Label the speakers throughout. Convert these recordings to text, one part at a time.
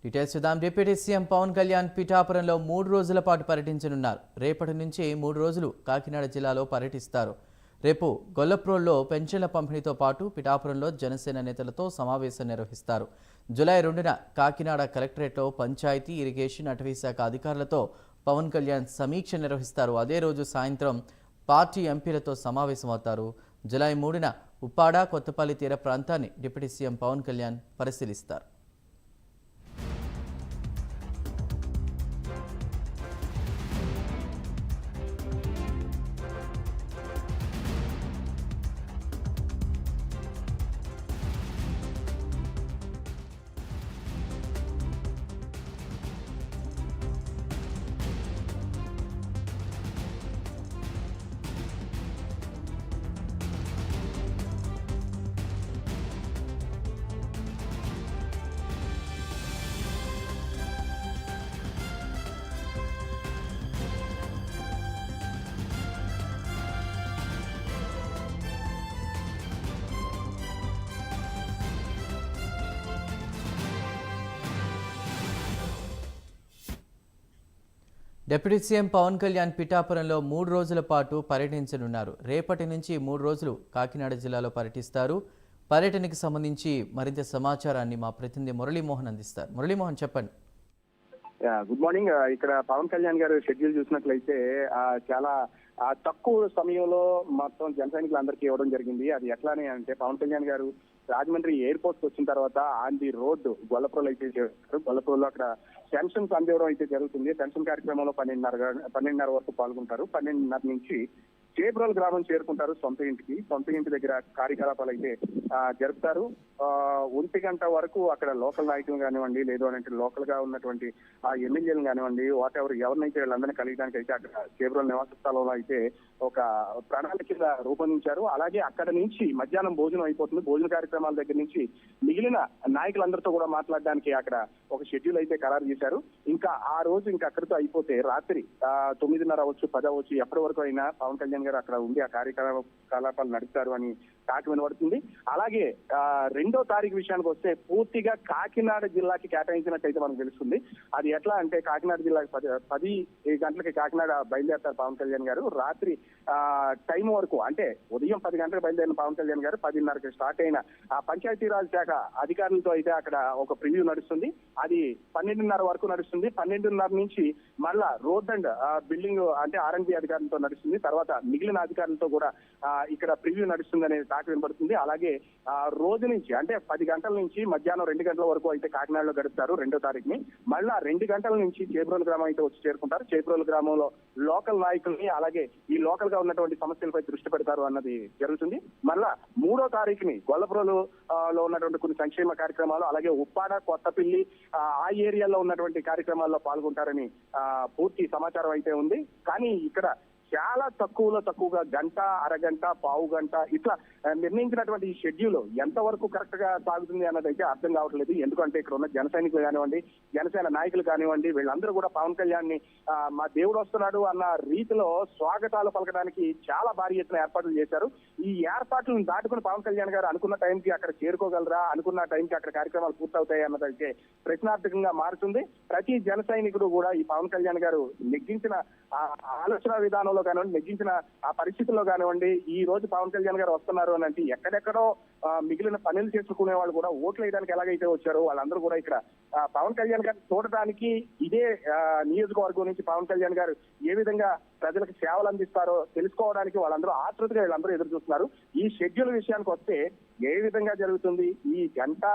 Speaker 1: Details చూద్దాం. Deputy CM Pawan Kalyan పిఠాపురంలో 3 రోజుల పాటు పర్యటించనున్నారు. రేపటి నుంచి 3 రోజులు కాకినాడ జిల్లాలో పర్యటిస్తారు. రేపు గొల్లప్రోల్లో పెన్షన్ల పంపిణీతో పాటు పిఠాపురంలో జనసేన నేతలతో సమావేశం నిర్వహిస్తారు. జూలై 2న కాకినాడ కలెక్టరేట్లో పంచాయతీ, ఇరిగేషన్, అటవీశాఖ అధికారులతో పవన్ కళ్యాణ్ సమీక్ష నిర్వహిస్తారు. అదే రోజు సాయంత్రం పార్టీ ఎంపీలతో సమావేశమవుతారు. జూలై 3న ఉప్పాడ, కొత్తపల్లి తీర ప్రాంతాన్ని డిప్యూటీ సీఎం పవన్ కళ్యాణ్ పరిశీలిస్తారు. డిప్యూటీ సీఎం పవన్ కళ్యాణ్ పిఠాపురంలో 3 రోజుల పాటు పర్యటించనున్నారు. రేపటి నుంచి 3 రోజులు కాకినాడ జిల్లాలో పర్యటిస్తారు. పర్యటనకు సంబంధించి మరింత సమాచారాన్ని మా ప్రతినిధి మురళీమోహన్ అందిస్తారు. మురళీమోహన్, చెప్పండి.
Speaker 2: Good morning. ఇక్కడ పవన్ కళ్యాణ్ గారు షెడ్యూల్ చూసినట్లయితే చాలా తక్కువ సమయంలో మొత్తం జన సైనికులందరికీ ఇవ్వడం జరిగింది. అది ఎట్లానే అంటే పవన్ కళ్యాణ్ గారు రాజమండ్రి ఎయిర్పోర్ట్ వచ్చిన తర్వాత ఆన్ ది రోడ్ గొల్లప్రోలు అయితే చేస్తారు. గొల్లప్రోలో అక్కడ పెన్షన్స్ అందివ్వడం అయితే జరుగుతుంది. పెన్షన్ కార్యక్రమంలో 12:30 వరకు పాల్గొంటారు. 12:30 నుంచి చేబ్రోల్ గ్రామం చేరుకుంటారు. సొంత ఇంటి దగ్గర కార్యకలాపాలు అయితే జరుపుతారు. 1 గంట వరకు అక్కడ లోకల్ నాయకులు కానివ్వండి, లేదు అంటే లోకల్ గా ఉన్నటువంటి ఎమ్మెల్యేలు కానివ్వండి, ఎవరినైతే వీళ్ళందరినీ కలిగడానికి అయితే అక్కడ చేబ్రోల్ నివాస స్థలంలో అయితే ఒక ప్రణాళిక రూపొందించారు. అలాగే అక్కడ నుంచి మధ్యాహ్నం భోజనం అయిపోతుంది. భోజన కార్యక్రమాల దగ్గర నుంచి మిగిలిన నాయకులందరితో కూడా మాట్లాడడానికి అక్కడ ఒక షెడ్యూల్ అయితే ఖరారు చేశారు. ఇంకా ఆ రోజు ఇంకా అక్కడితో అయిపోతే రాత్రి 9:30 అవ్వచ్చు, 10 అవ్వచ్చు, ఎప్పటి వరకు అయినా పవన్ కళ్యాణ్ గారు అక్కడ ఉండి ఆ కార్యకలాపాలు నడుపుతారు అని టాక్ వినబడుతుంది. అలాగే 2వ తారీఖు విషయానికి వస్తే పూర్తిగా కాకినాడ జిల్లాకి కేటాయించినట్టయితే మనకు తెలుస్తుంది. అది ఎట్లా అంటే కాకినాడ జిల్లాకి 10 గంటలకి కాకినాడ బయలుదేరతారు పవన్ కళ్యాణ్ గారు. రాత్రి టైం వరకు అంటే ఉదయం 10 గంటలకు బయలుదేరిన పవన్ కళ్యాణ్ గారు 10:30కి స్టార్ట్ అయిన ఆ పంచాయతీరాజ్ శాఖ అధికారులతో అయితే అక్కడ ఒక ప్రివ్యూ నడుస్తుంది. అది 12:30 వరకు నడుస్తుంది. 12:30 నుంచి మళ్ళా రోడ్ అండ్ బిల్డింగ్ అంటే R&B అధికారులతో నడుస్తుంది. తర్వాత మిగిలిన అధికారులతో కూడా ఇక్కడ ప్రివ్యూ నడుస్తుంది అనేది టాక్ వినబడుతుంది. అలాగే రోజు నుంచి అంటే 10 గంటల నుంచి మధ్యాహ్నం 2 గంటల వరకు అయితే కాకినాడలో గడుపుతారు 2వ తారీఖుని. మళ్ళా 2 గంటల నుంచి చేబ్రోల్ గ్రామం అయితే వచ్చి చేరుకుంటారు. చేబ్రోల్ గ్రామంలో లోకల్ నాయకుల్ని అలాగే ఈ లోకల్ గా ఉన్నటువంటి సమస్యలపై దృష్టి పెడతారు అన్నది జరుగుతుంది. మళ్ళా 3వ తారీఖుని గొల్లప్రోలు లో ఉన్నటువంటి కొన్ని సంక్షేమ కార్యక్రమాలు, అలాగే ఉప్పాడ, కొత్తపల్లి ఆ ఏరియాలో ఉన్నటువంటి కార్యక్రమాల్లో పాల్గొంటారని పూర్తి సమాచారం అయితే ఉంది. కానీ ఇక్కడ చాలా తక్కువగా గంట, అరగంట, పావు గంట ఇట్లా నిర్ణయించినటువంటి ఈ షెడ్యూల్ ఎంతవరకు కరెక్ట్ గా సాగుతుంది అన్నది అయితే అర్థం కావట్లేదు. ఎందుకంటే ఇక్కడ ఉన్న జన సైనికులు కానివ్వండి, జనసేన నాయకులు కానివ్వండి, వీళ్ళందరూ కూడా పవన్ కళ్యాణ్ ని మా దేవుడు వస్తున్నాడు అన్న రీతిలో స్వాగతాలు పలకడానికి చాలా భారీ ఎత్తున ఏర్పాట్లు చేశారు. ఈ ఏర్పాట్లను దాటుకుని పవన్ కళ్యాణ్ గారు అనుకున్న టైంకి అక్కడ చేరుకోగలరా, అనుకున్న టైంకి అక్కడ కార్యక్రమాలు పూర్తవుతాయి అన్నదైతే ప్రశ్నార్థకంగా మారుతుంది. ప్రతి జన సైనికుడు కూడా ఈ పవన్ కళ్యాణ్ గారు నెగ్గించిన ఆలోచన విధానంలో కానివ్వండి, నెగ్గించిన ఆ పరిస్థితుల్లో కానివ్వండి, ఈ రోజు పవన్ కళ్యాణ్ గారు వస్తున్నారు అని అంటే ఎక్కడెక్కడో మిగిలిన పనులు చేసుకునే వాళ్ళు కూడా ఓట్లు వేయడానికి ఎలాగైతే వచ్చారో వాళ్ళందరూ కూడా ఇక్కడ పవన్ కళ్యాణ్ గారు చూడటానికి ఇదే నియోజకవర్గం నుంచి పవన్ కళ్యాణ్ గారు ఏ విధంగా ప్రజలకు సేవలు అందిస్తారో తెలుసుకోవడానికి వాళ్ళందరూ ఆతృతగా వీళ్ళందరూ ఎదురు చూస్తున్నారు. ఈ షెడ్యూల్ విషయానికి వస్తే ఏ విధంగా జరుగుతుంది, ఈ గంట,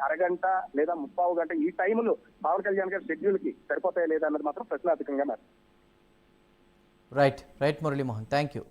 Speaker 2: అరగంట లేదా 30 గంట ఈ టైములు పవన్ కళ్యాణ్ గారి షెడ్యూల్ కి సరిపోతాయా లేదా అన్నది మాత్రం ప్రశ్నార్థకంగా మారింది.
Speaker 1: Right Muralimohan, thank you.